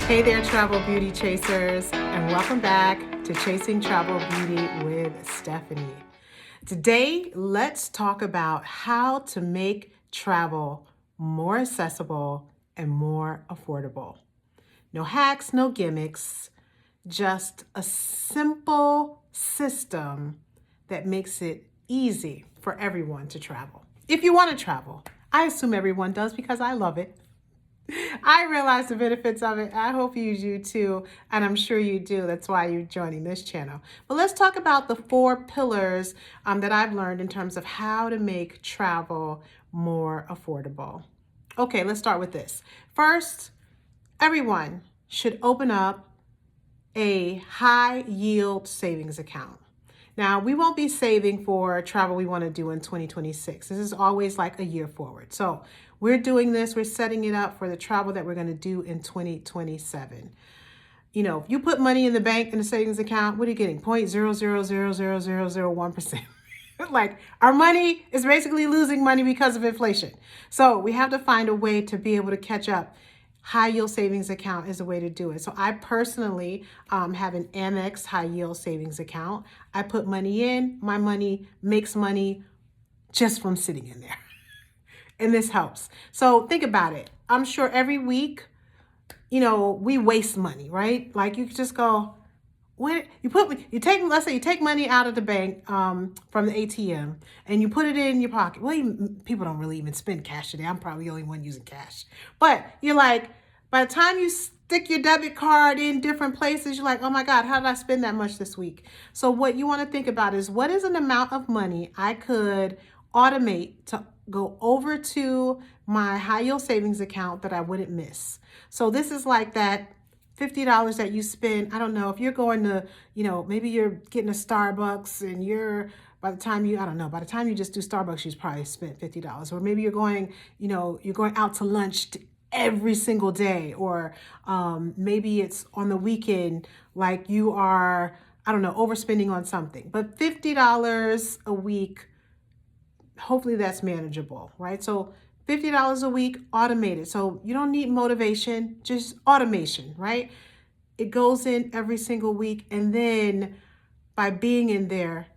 Hey there, travel beauty chasers, and welcome back to Chasing Travel Beauty with Stephanie. Today, let's talk about how to make travel more accessible and more affordable. No hacks, no gimmicks, just a simple system that makes it easy for everyone to travel. If you want to travel, I assume everyone does because I love it. I realize the benefits of it. I hope you do too, and I'm sure you do. That's why you're joining this channel. But let's talk about the 4 pillars that I've learned in terms of how to make travel more affordable. Okay, let's start with this. First, everyone should open up a high yield savings account. Now, we won't be saving for travel we want to do in 2026. This is always like a year forward. So we're doing this, we're setting it up for the travel that we're going to do in 2027. You know, if you put money in the bank in a savings account, what are you getting? 0.0000001%. Like, our money is basically losing money because of inflation. So we have to find a way to be able to catch up. High yield savings account is a way to do it. So I personally have an Amex high yield savings account. I put money in, my money makes money just from sitting in there. And this helps. So think about it. I'm sure every week, we waste money, right? Like you could just go, let's say you take money out of the bank from the ATM and you put it in your pocket. Well, people don't really even spend cash today. I'm probably the only one using cash. But you're like, by the time you stick your debit card in different places, you're like, oh my God, how did I spend that much this week? So what you want to think about is, what is an amount of money I could automate to go over to my high yield savings account that I wouldn't miss? So this is like that $50 that you spend. I don't know if you're going to, maybe you're getting a Starbucks and by the time you just do Starbucks, you've probably spent $50. Or maybe you're going out to lunch every single day. Or maybe it's on the weekend, like you are, overspending on something. But $50 a week, hopefully that's manageable, right? So $50 a week, automated. So you don't need motivation, just automation, right? It goes in every single week. And then by being in there,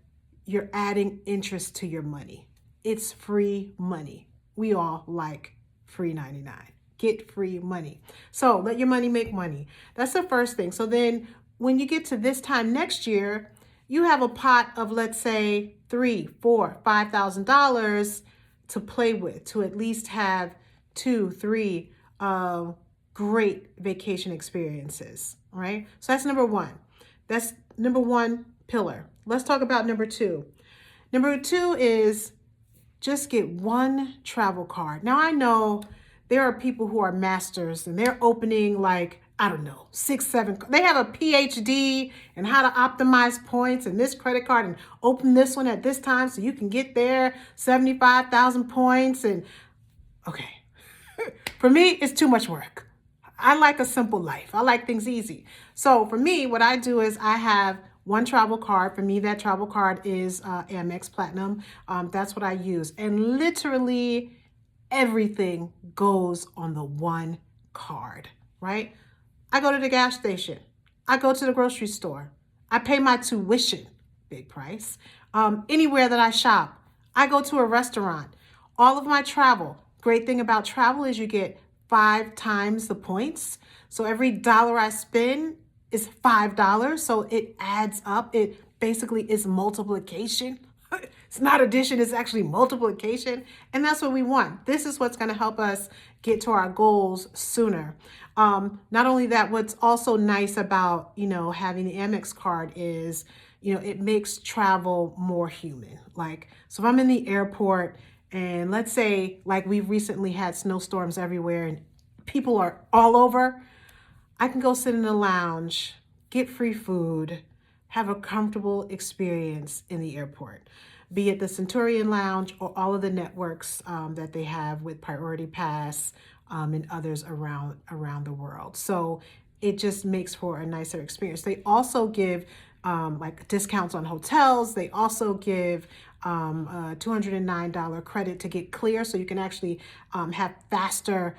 you're adding interest to your money. It's free money. We all like free 99. Get free money. So let your money make money. That's the first thing. So then when you get to this time next year, you have a pot of, let's say, $3,000, $4,000, $5,000 to play with, to at least have 2, 3 great vacation experiences, right? So that's number one. That's number one pillar. Let's talk about number 2. Number 2 is just get one travel card. Now, I know there are people who are masters and they're opening 6, 7. They have a PhD in how to optimize points and this credit card and open this one at this time so you can get there 75,000 points. And okay, for me, it's too much work. I like a simple life. I like things easy. So for me, what I do is I have one travel card. For me, that travel card is Amex Platinum. That's what I use. And literally everything goes on the one card, right? I go to the gas station. I go to the grocery store. I pay my tuition, big price. Anywhere that I shop, I go to a restaurant. All of my travel. Great thing about travel is you get 5 times the points. So every dollar I spend is $5. So it adds up. It basically is multiplication. It's not addition, it's actually multiplication. And that's what we want. This is what's going to help us get to our goals sooner. Not only that, what's also nice about, having the Amex card is, it makes travel more human. So if I'm in the airport and let's say we've recently had snowstorms everywhere and people are all over, I can go sit in the lounge, get free food, have a comfortable experience in the airport, be it the Centurion Lounge or all of the networks that they have with Priority Pass and others around the world. So it just makes for a nicer experience. They also give discounts on hotels. They also give a $209 credit to get clear, so you can actually have faster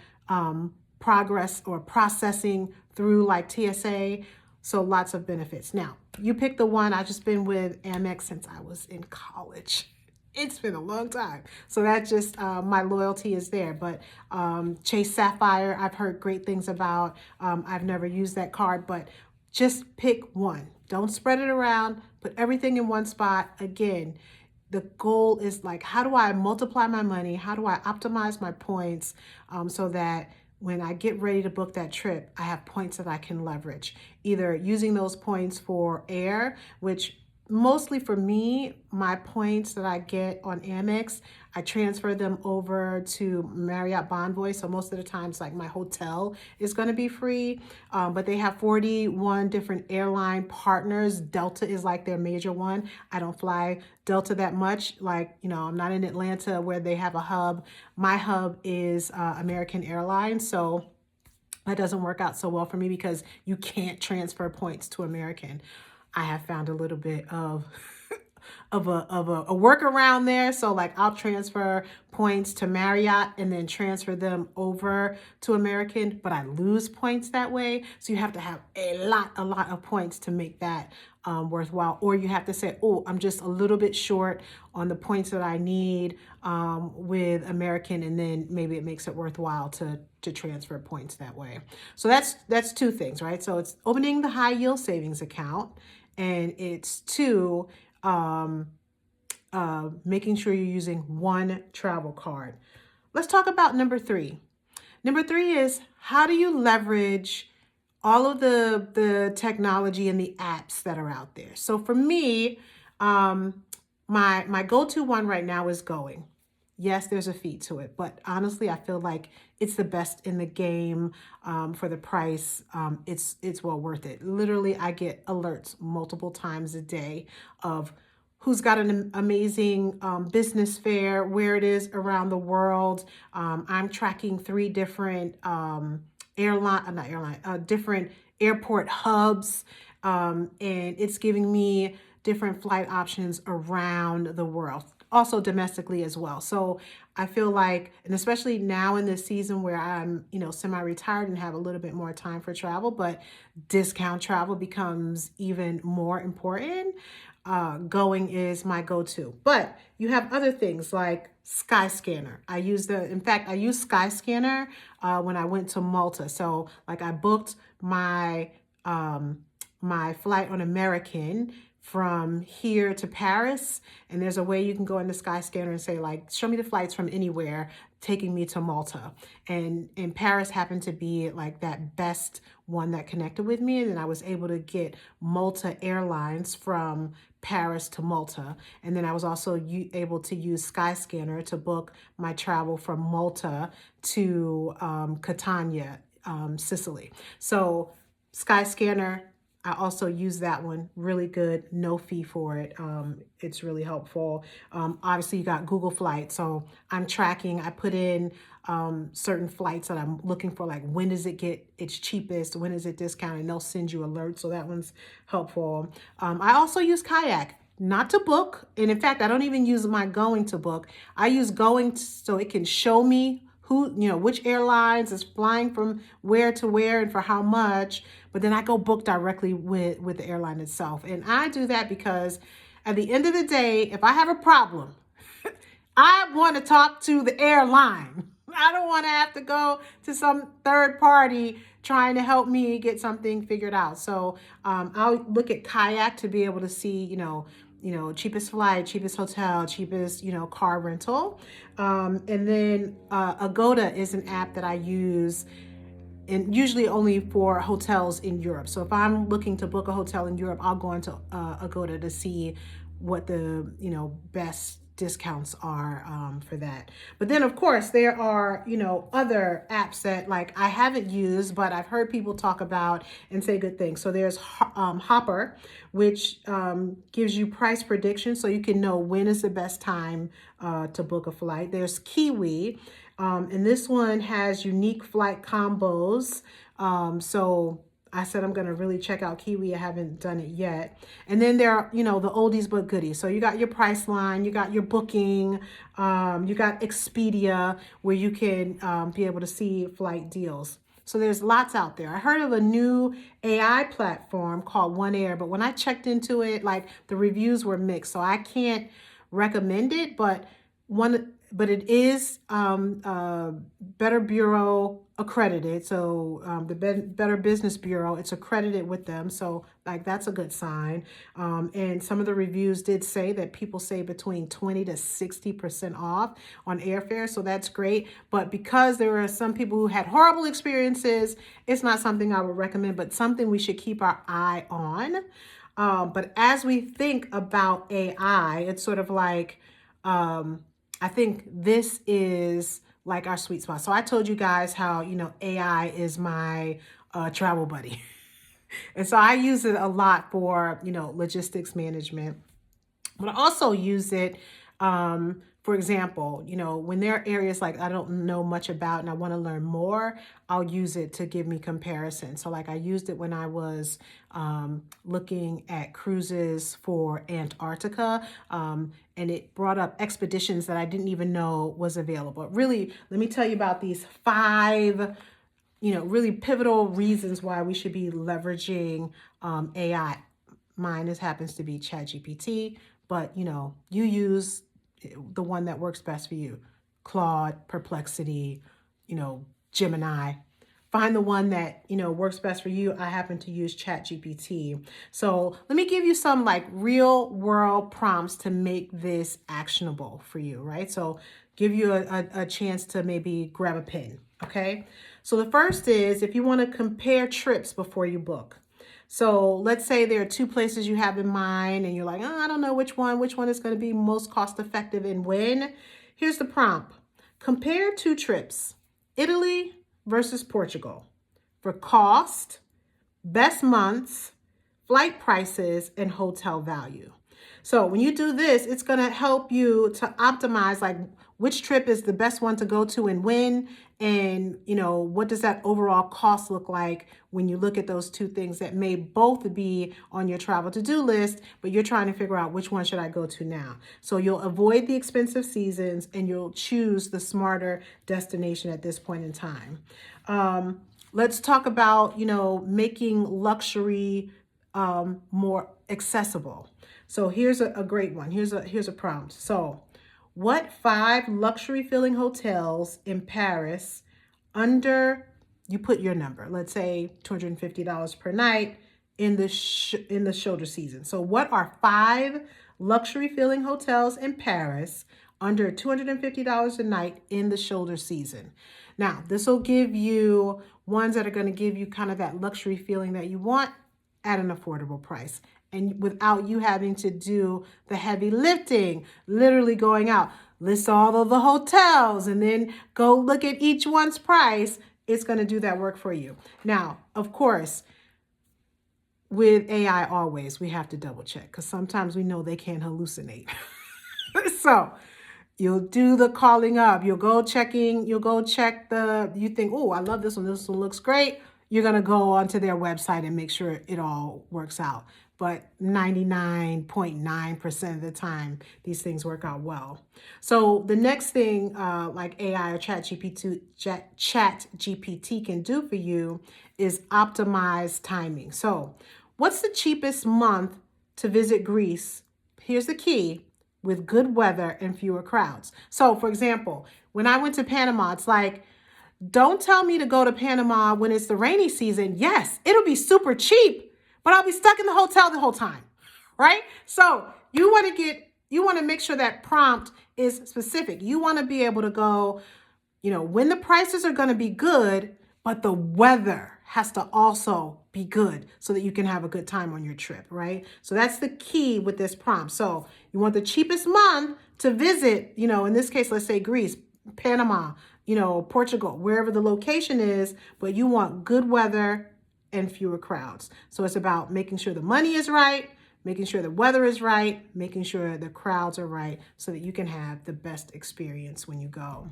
progress or processing through like TSA. So lots of benefits. Now, you pick the one. I've just been with Amex since I was in college. It's been a long time. So that just, my loyalty is there. But Chase Sapphire, I've heard great things about. I've never used that card, but just pick one. Don't spread it around. Put everything in one spot. Again, the goal is like, how do I multiply my money? How do I optimize my points so that when I get ready to book that trip, I have points that I can leverage, either using those points for air, which mostly for me, my points that I get on Amex, I transfer them over to Marriott Bonvoy. So most of the times, like my hotel is going to be free, but they have 41 different airline partners. Delta is like their major one. I don't fly Delta that much. Like, I'm not in Atlanta where they have a hub. My hub is American Airlines. So that doesn't work out so well for me because you can't transfer points to American. I have found a little bit of a workaround there. So like I'll transfer points to Marriott and then transfer them over to American, but I lose points that way. So you have to have a lot of points to make that worthwhile. Or you have to say, oh, I'm just a little bit short on the points that I need with American, and then maybe it makes it worthwhile to transfer points that way. So that's two things, right? So it's opening the high yield savings account, and it's two, making sure you're using one travel card. Let's talk about number three. Number three is, how do you leverage all of the technology and the apps that are out there? So for me, my go-to one right now is Going. Yes, there's a fee to it, but honestly, I feel like it's the best in the game for the price. It's well worth it. Literally, I get alerts multiple times a day of who's got an amazing business fair, where it is around the world. I'm tracking 3 different different airport hubs, and it's giving me different flight options around the world, also domestically as well. So I feel like, and especially now in this season where I'm, semi-retired and have a little bit more time for travel, but discount travel becomes even more important. Going is my go-to. But you have other things like Skyscanner. I use Skyscanner when I went to Malta. So like I booked my my flight on American from here to Paris, and there's a way you can go into Skyscanner and say, like, show me the flights from anywhere taking me to Malta. And Paris happened to be like that best one that connected with me, and then I was able to get Malta Airlines from Paris to Malta. And then I was also able to use Skyscanner to book my travel from Malta to Catania, Sicily. So Skyscanner, I also use that one. Really good, no fee for it. It's really helpful. Obviously, you got Google Flights. So I'm tracking, I put in certain flights that I'm looking for, like when does it get its cheapest, when is it discounted, and they'll send you alerts. So that one's helpful. I also use Kayak, not to book. And in fact, I don't even use my Going to book. I use Going so it can show me which airlines is flying from where to where and for how much, but then I go book directly with the airline itself. And I do that because at the end of the day, if I have a problem, I want to talk to the airline. I don't want to have to go to some third party trying to help me get something figured out. So I'll look at Kayak to be able to see, cheapest flight, cheapest hotel, cheapest, car rental. And then Agoda is an app that I use, and usually only for hotels in Europe. So if I'm looking to book a hotel in Europe, I'll go into Agoda to see what the, best discounts are for that. But then of course there are, other apps that like I haven't used, but I've heard people talk about and say good things. So there's Hopper, which gives you price prediction, so you can know when is the best time to book a flight. There's Kiwi, and this one has unique flight combos. So I said I'm going to really check out Kiwi. I haven't done it yet. And then there are, the oldies but goodies. So you got your Priceline, you got your Booking, you got Expedia, where you can be able to see flight deals. So there's lots out there. I heard of a new AI platform called One Air, but when I checked into it, like the reviews were mixed. So I can't recommend it, but it is Better Bureau accredited. So the Better Business Bureau, it's accredited with them. So like that's a good sign. And some of the reviews did say that people save between 20 to 60% off on airfare. So that's great. But because there are some people who had horrible experiences, it's not something I would recommend, but something we should keep our eye on. But as we think about AI, it's sort of like, I think this is like our sweet spot. So I told you guys how, AI is my travel buddy. And so I use it a lot for, logistics management. But I also use it, for example, when there are areas like I don't know much about and I want to learn more, I'll use it to give me comparison. So like I used it when I was looking at cruises for Antarctica, and it brought up expeditions that I didn't even know was available. Really, let me tell you about these 5 really pivotal reasons why we should be leveraging AI. Mine happens to be ChatGPT, but you use the one that works best for you. Claude, Perplexity, Gemini. Find the one that works best for you. I happen to use ChatGPT. So let me give you some like real world prompts to make this actionable for you, right? So give you a chance to maybe grab a pen, okay? So the first is if you want to compare trips before you book. So let's say there are 2 places you have in mind and you're like, I don't know which one is going to be most cost effective and when. Here's the prompt. Compare 2 trips, Italy versus Portugal, for cost, best months, flight prices, and hotel value. So when you do this, it's going to help you to optimize like which trip is the best one to go to and when, and what does that overall cost look like when you look at those 2 things that may both be on your travel to-do list, but you're trying to figure out which one should I go to now. So you'll avoid the expensive seasons and you'll choose the smarter destination at this point in time. Let's talk about, making luxury more accessible. So here's a great one. Here's a prompt. So what 5 luxury feeling hotels in Paris you put your number, let's say $250 per night in the shoulder season. So what are 5 luxury feeling hotels in Paris under $250 a night in the shoulder season? Now, this will give you ones that are going to give you kind of that luxury feeling that you want at an affordable price, and without you having to do the heavy lifting, literally going out, list all of the hotels, and then go look at each one's price. It's going to do that work for you. Now, of course, with AI always, we have to double check because sometimes we know they can hallucinate. So you'll do the calling up. You'll go check you think, oh, I love this one. This one looks great. You're going to go onto their website and make sure it all works out. But 99.9% of the time, these things work out well. So the next thing like AI or ChatGPT can do for you is optimize timing. So what's the cheapest month to visit Greece? Here's the key: with good weather and fewer crowds. So for example, when I went to Panama, it's like, don't tell me to go to Panama when it's the rainy season. Yes, it'll be super cheap, but I'll be stuck in the hotel the whole time, right? So you want to make sure that prompt is specific. You want to be able to go, when the prices are going to be good, but the weather has to also be good so that you can have a good time on your trip, right? So that's the key with this prompt. So you want the cheapest month to visit, in this case, let's say Greece, Panama, Portugal, wherever the location is, but you want good weather and fewer crowds. So it's about making sure the money is right, making sure the weather is right, making sure the crowds are right so that you can have the best experience when you go.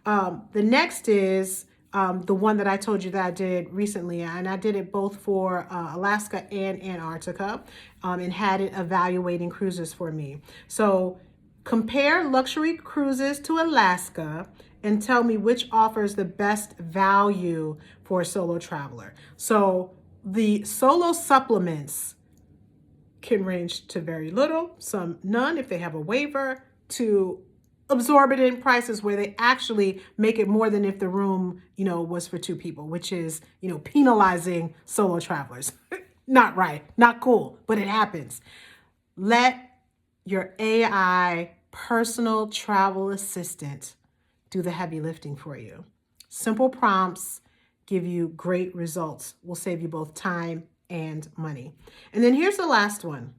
The next is the one that I told you that I did recently, and I did it both for Alaska and Antarctica, and had it evaluating cruises for me. So compare luxury cruises to Alaska and tell me which offers the best value for a solo traveler. So the solo supplements can range to very little, some none if they have a waiver, to absorbent prices where they actually make it more than if the room, was for two people, which is, penalizing solo travelers. Not right, not cool, but it happens. Let your AI personal travel assistant do the heavy lifting for you. Simple prompts give you great results, will save you both time and money. And then here's the last one.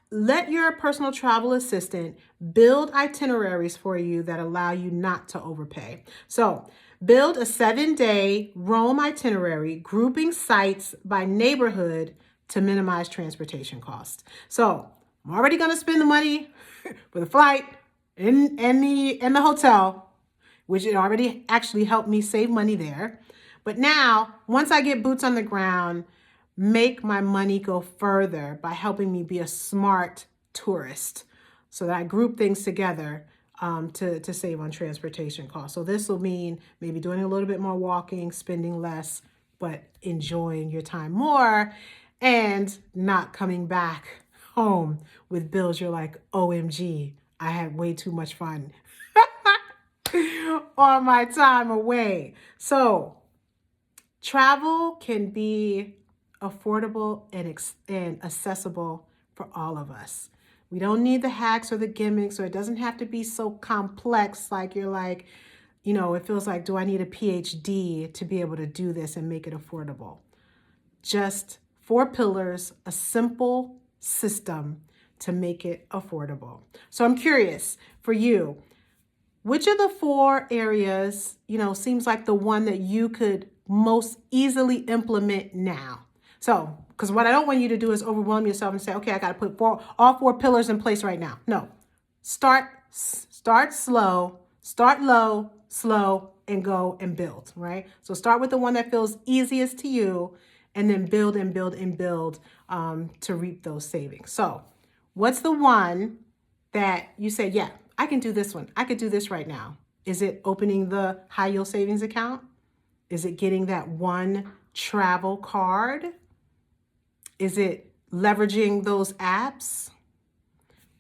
Let your personal travel assistant build itineraries for you that allow you not to overpay. So build a 7-day Rome itinerary, grouping sites by neighborhood to minimize transportation costs. So I'm already going to spend the money for the flight and the hotel, which it already actually helped me save money there. But now, once I get boots on the ground, make my money go further by helping me be a smart tourist so that I group things together to save on transportation costs. So this will mean maybe doing a little bit more walking, spending less, but enjoying your time more and not coming back home with bills you're like, OMG, I had way too much fun on my time away. So travel can be affordable and accessible for all of us. We don't need the hacks or the gimmicks, or it doesn't have to be so complex like you're like, it feels like, do I need a PhD to be able to do this and make it affordable? Just 4 pillars, a simple system to make it affordable. So I'm curious for you, which of the 4 areas, seems like the one that you could most easily implement now? So, because what I don't want you to do is overwhelm yourself and say, okay, I got to put all 4 pillars in place right now. No, start slow, start low, slow, and go and build, right? So start with the one that feels easiest to you, and then build and build and build to reap those savings. So what's the one that you say, yeah, I can do this one. I could do this right now. Is it opening the high yield savings account? Is it getting that one travel card? Is it leveraging those apps?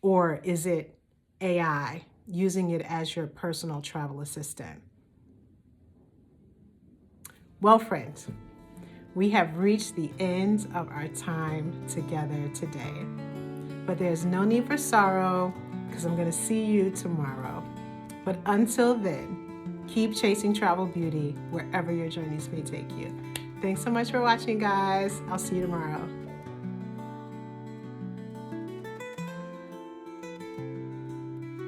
Or is it AI, using it as your personal travel assistant? Well, friends, we have reached the end of our time together today. But there's no need for sorrow, because I'm going to see you tomorrow. But until then, keep chasing travel beauty wherever your journeys may take you. Thanks so much for watching, guys. I'll see you tomorrow.